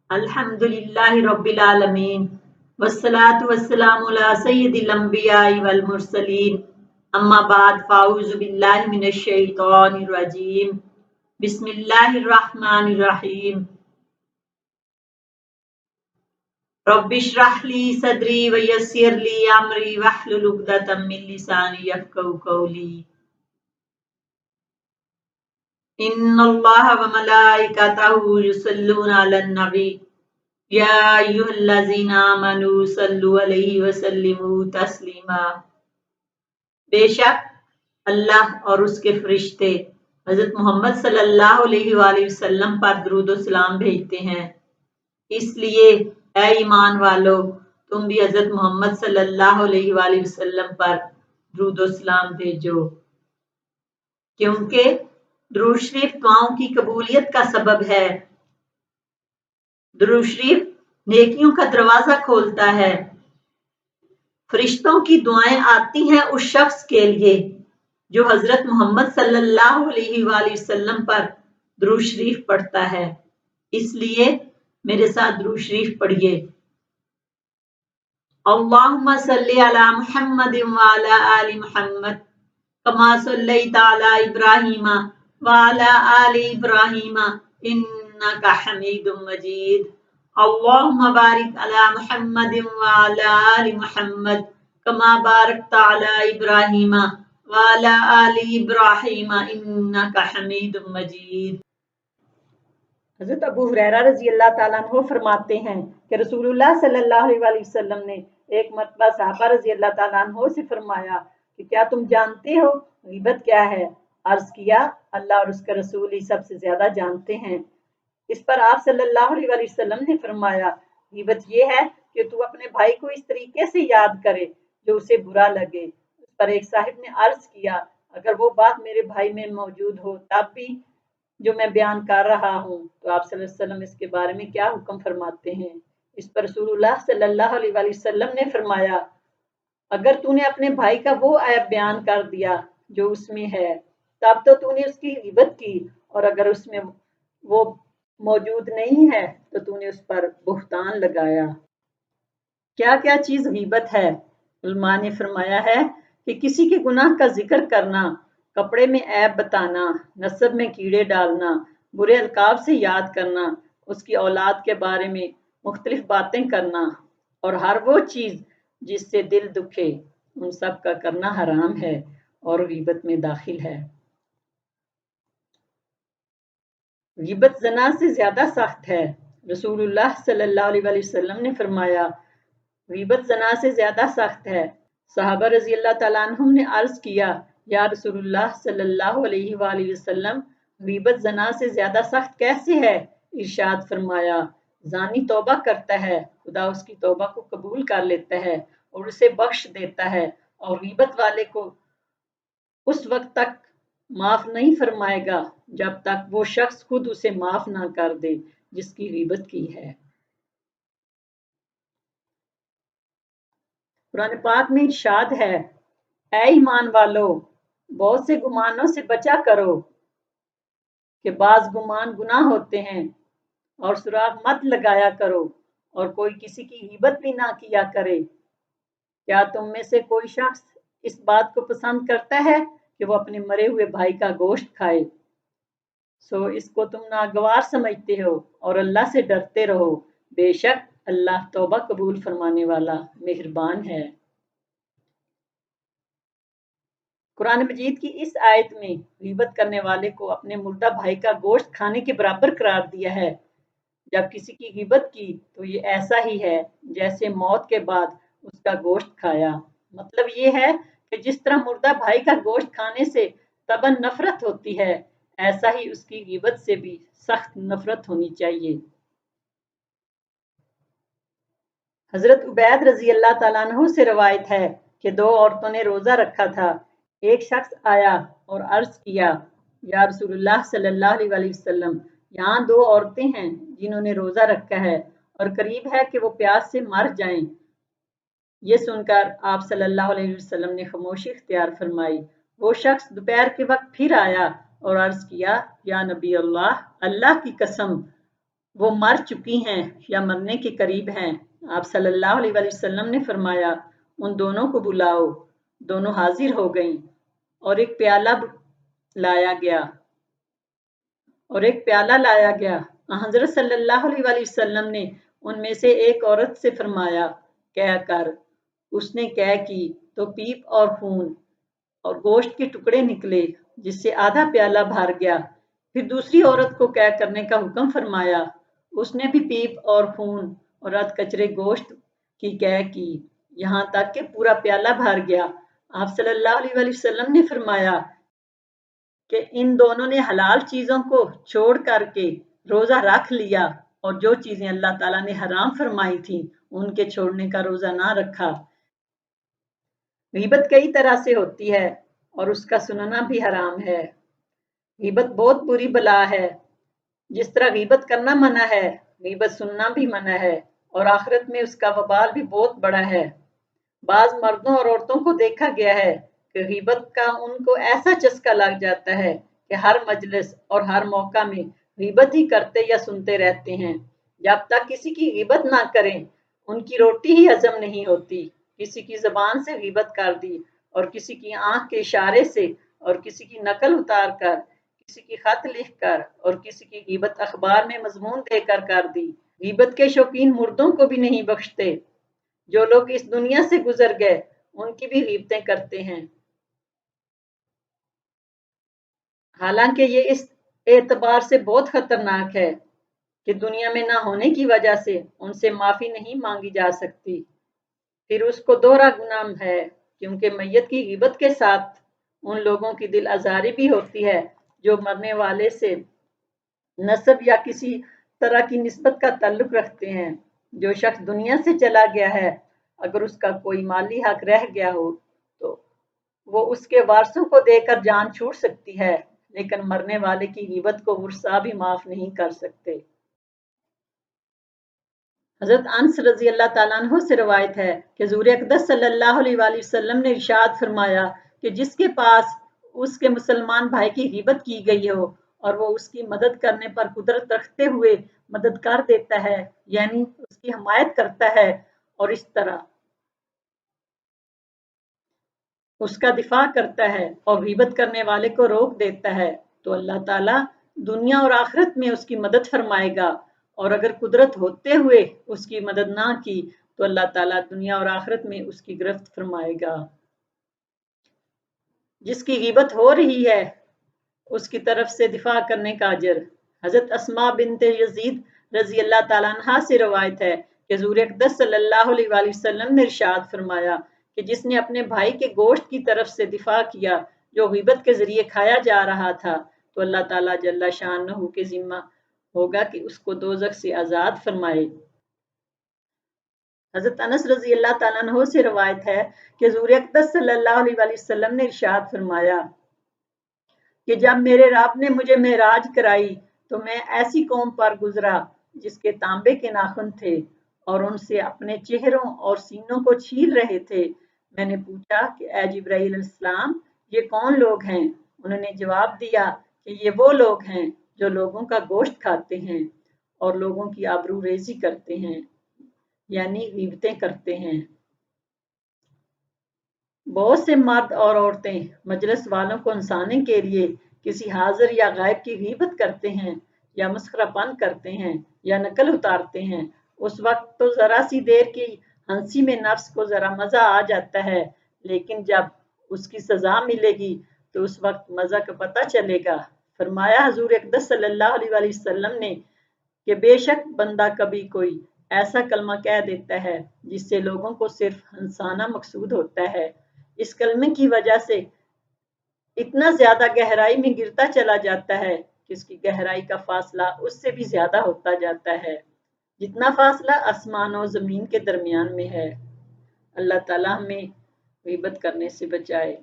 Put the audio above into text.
الحمدللہ رب العالمین والصلاة والسلام علی سید الانبیاء والمرسلین اما بعد فاعوذ باللہ من الشیطان الرجیم بسم اللہ الرحمن الرحیم رب اشرح لی صدری ویسر لی امری واحلل عقدۃ من لسانی یفقهوا قولی ان اللہ وملائکتہ یصلون علی النبی یا ایھا الذین آمنوا صلوا علیہ وسلموا تسلیما۔ بے شک اللہ اور اس کے فرشتے حضرت محمد صلی اللہ علیہ وآلہ وسلم پر درود و سلام بھیجتے ہیں، اس لیے اے ایمان والو تم بھی حضرت محمد صلی اللہ علیہ وآلہ وسلم پر درود و سلام بھیجو، کیونکہ درود شریف دعاؤں کی قبولیت کا سبب ہے۔ درود شریف نیکیوں کا دروازہ کھولتا ہے۔ فرشتوں کی دعائیں آتی ہیں اس شخص کے لیے جو حضرت محمد صلی اللہ علیہ وآلہ وسلم پر درود شریف پڑھتا ہے، اس لیے میرے ساتھ درود شریف پڑھیے۔ اللہم صلی علی محمد وعلی آل محمد کما صلیت علی ابراہیم وعلی آل ابراہیم انک حمید مجید۔ اللہم بارک علی محمد وعلی آل محمد کما بارکت علی ابراہیم وعلی آل ابراہیم انک حمید مجید۔ حضرت ابو ہریرہ رضی اللہ تعالیٰ عنہ فرماتے ہیں کہ رسول اللہ صلی اللہ علیہ وآلہ وسلم نے ایک مرتبہ صحابہ رضی اللہ تعالیٰ عنہ سے فرمایا کہ کیا تم جانتے ہو غیبت کیا ہے؟ عرض کیا اللہ اور اس کا رسول ہی سب سے زیادہ جانتے ہیں۔ اس پر آپ صلی اللہ علیہ وآلہ وسلم نے فرمایا غیبت یہ ہے کہ تو اپنے بھائی کو اس طریقے سے یاد کرے جو اسے برا لگے۔ اس پر ایک صاحب نے عرض کیا اگر وہ بات میرے بھائی میں موجود ہو تب بھی جو میں بیان کر رہا ہوں تو آپ صلی اللہ علیہ وسلم اس کے بارے میں کیا حکم فرماتے ہیں؟ اس پر رسول اللہ صلی اللہ علیہ وآلہ وسلم نے فرمایا اگر تو نے اپنے بھائی کا وہ عیب بیان کر دیا جو اس میں ہے تب تو نے اس کی غیبت کی، اور اگر اس میں وہ موجود نہیں ہے تو نے اس پر بہتان لگایا۔ کیا کیا چیز غیبت ہے؟ علماء نے فرمایا ہے کہ کسی کے گناہ کا ذکر کرنا، کپڑے میں عیب بتانا، نسب میں کیڑے ڈالنا، برے القاب سے یاد کرنا، اس کی اولاد کے بارے میں مختلف باتیں کرنا، اور ہر وہ چیز جس سے دل دکھے ان سب کا کرنا حرام ہے اور غیبت میں داخل ہے۔ غیبت زنا سے زیادہ سخت ہے۔ رسول اللہ صلی اللہ علیہ وآلہ وسلم نے فرمایا غیبت زنا سے زیادہ سخت ہے۔ صحابہ رضی اللہ تعالیٰ عنہم نے عرض کیا یا رسول اللہ صلی اللہ علیہ وآلہ وسلم غیبت زنا سے زیادہ سخت کیسے ہے؟ ارشاد فرمایا زانی توبہ کرتا ہے خدا اس کی توبہ کو قبول کر لیتا ہے اور اسے بخش دیتا ہے، اور غیبت والے کو اس وقت تک معاف نہیں فرمائے گا جب تک وہ شخص خود اسے معاف نہ کر دے جس کی غیبت کی ہے۔ قرآن پاک میں ارشاد ہے اے ایمان والو بہت سے گمانوں سے بچا کرو کہ بعض گمان گناہ ہوتے ہیں، اور سراغ مت لگایا کرو اور کوئی کسی کی غیبت بھی نہ کیا کرے۔ کیا تم میں سے کوئی شخص اس بات کو پسند کرتا ہے کہ وہ اپنے مرے ہوئے بھائی کا گوشت کھائے؟ سو اس کو تم ناگوار سمجھتے ہو اور اللہ سے ڈرتے رہو، بے شک اللہ توبہ قبول فرمانے والا مہربان ہے۔ قرآن مجید کی اس آیت میں غیبت کرنے والے کو اپنے مردہ بھائی کا گوشت کھانے کے برابر قرار دیا ہے۔ جب کسی کی غیبت کی تو یہ ایسا ہی ہے جیسے موت کے بعد اس کا گوشت کھایا۔ مطلب یہ ہے کہ جس طرح مردہ بھائی کا گوشت کھانے سے طبعاً نفرت ہوتی ہے، ایسا ہی اس کی غیبت سے بھی سخت نفرت ہونی چاہیے۔ حضرت عبید رضی اللہ تعالیٰ عنہ سے روایت ہے کہ دو عورتوں نے روزہ رکھا تھا۔ ایک شخص آیا اور عرض کیا یا رسول اللہ صلی اللہ علیہ وآلہ وسلم یہاں دو عورتیں ہیں جنہوں نے روزہ رکھا ہے اور قریب ہے کہ وہ پیاس سے مر جائیں۔ یہ سن کر آپ صلی اللہ علیہ وسلم نے خاموشی اختیار فرمائی۔ وہ شخص دوپہر کے وقت پھر آیا اور عرض کیا یا نبی اللہ، اللہ کی قسم वो मर चुकी हैं या मरने के करीब हैं। आप सल्लल्लाहु अलैहि वसल्लम ने फरमाया, उन दोनों को बुलाओ। दोनों हाजिर हो गईं और एक प्याला लाया गया। हज़रत सल्लल्लाहु अलैहि वसल्लम ने उनमें से एक औरत से फरमाया, क्या कर। उसने क्या की तो पीप और खून और गोश्त के टुकड़े निकले, जिससे आधा प्याला भर गया। फिर दूसरी औरत को क्या करने का हुक्म फरमाया। उसने भी पीप और खून और अध कचरे गोश्त की क्या की, यहाँ तक कि पूरा प्याला भर गया। आप सल्लल्लाहु अलैहि वसल्लम ने फरमाया कि इन दोनों ने हलाल चीजों को छोड़ करके रोजा रख लिया और जो चीजें अल्लाह ताला ने हराम फरमाई थी उनके छोड़ने का रोजा ना रखा। गीबत कई तरह से होती है और उसका सुनना भी हराम है। गीबत बहुत बुरी बला है। जिस तरह गीबत करना मना है, गीबत सुनना भी मना है और आखिरत में उसका वबाल भी बहुत बड़ा है। बाज मर्दों और औरतों को देखा गया है कि गीबत का उनको ऐसा चस्का लग जाता है कि हर मजलिस और हर मौका में गीबत ही करते या सुनते रहते हैं। जब तक किसी की गीबत ना करें उनकी रोटी ही हजम नहीं होती। किसी की जबान से गीबत कर दी और किसी की आंख के इशारे से और किसी की नकल उतार कर, किसी की खत लिख कर और किसी की गीबत अखबार में मजमून देकर कर दी। गीबत के शौकीन मुर्दों को भी नहीं बख्शते। जो लोग इस दुनिया से गुजर गए उनकी भी गीबतें करते हैं। हालांकि ये इस एतबार से बहुत खतरनाक है कि दुनिया में ना होने की वजह से उनसे माफी नहीं मांगी जा सकती। फिर उसको दोहरा गुनाह है, क्योंकि मैयत की गीबत के साथ उन लोगों की दिल आजारी भी होती है जो मरने वाले से नस्ब या किसी तरह की निस्बत का ताल्लुक रखते हैं। जो शख्स दुनिया से चला गया है, अगर उसका कोई माली हक रह गया हो तो वो उसके वारसों को देकर जान छूट सकती है, लेकिन मरने वाले की गीबत को वरसा भी माफ नहीं कर सकते। हजरत अनस रजी अल्लाह ताला अन्हु से रवायत है कि हुज़ूर अक़दस सल्लल्लाहु अलैहि वसल्लम ने इरशाद फरमाया कि जिसके पास उसके मुसलमान भाई की गीबत की गई हो और वो उसकी मदद करने पर कुदरत रखते हुए मदद कर देता है, यानी उसकी हमायत करता है और इस तरह उसका दिफा करता है और गीबत करने वाले को रोक देता है, तो अल्लाह ताला दुनिया और आखिरत में उसकी मदद फरमाएगा। और अगर कुदरत होते हुए उसकी मदद ना की तो अल्लाह ताला दुनिया और आखिरत में उसकी गिरफ्त फरमाएगा। जिसकी गीबत हो रही है उसकी तरफ से दिफा करने का अजर। हजरत अस्मा बिनते यजीद रजी अल्लाह ताला अन्हा से रवायत है कि हुज़ूर अक़दस सल्लल्लाहु अलैहि वसल्लम ने इरशाद फरमाया कि जिसने अपने भाई के गोश्त की तरफ से दिफा किया जो गीबत के जरिए खाया जा रहा था, तो अल्लाह ताला जल्ला शानहू के जिम्मा होगा कि उसको दोजख से आजाद फरमाए। हजरत अनस रजी अल्लाह ताला अन्हु से रवायत है कि हुज़ूर अक़दस सल्लल्लाहु अलैहि वसल्लम ने इरशाद फरमाया कि जब मेरे रब ने मुझे मेराज कराई तो मैं ऐसी कौम पर गुजरा जिसके तांबे के नाखून थे और उनसे अपने चेहरों और सीनों को छील रहे थे। मैंने पूछा कि ए जिब्राइल अलैहिस्सलाम, ये कौन लोग हैं। उन्होंने जवाब दिया कि ये वो लोग हैं जो लोगों का गोश्त खाते हैं और लोगों की आबरू रेजी करते हैं, यानी गीबतें करते हैं। बहुत से मर्द और औरतें मजलिस वालों को हंसाने के लिए किसी हाजिर या गायब की गीबत करते हैं या मस्खरापन करते हैं या नकल उतारते हैं। उस वक्त तो जरा सी देर की हंसी में नफ्स को जरा मजा आ जाता है, लेकिन जब उसकी सजा मिलेगी तो उस वक्त मजा का पता चलेगा। फरमाया हुज़ूर अक़दस सल्लल्लाहु अलैहि वसल्लम ने कि बेशक बंदा कभी कोई ऐसा कलमा कह देता है जिससे लोगों को सिर्फ हंसाना मकसूद होता है, इस कलमे की वजह से इतना ज्यादा गहराई में गिरता चला जाता है कि उसकी गहराई का फासला उससे भी ज्यादा होता जाता है, जितना फासला आसमान और जमीन के दरमियान में है। अल्लाह ताला हमें गीबत करने से बचाए।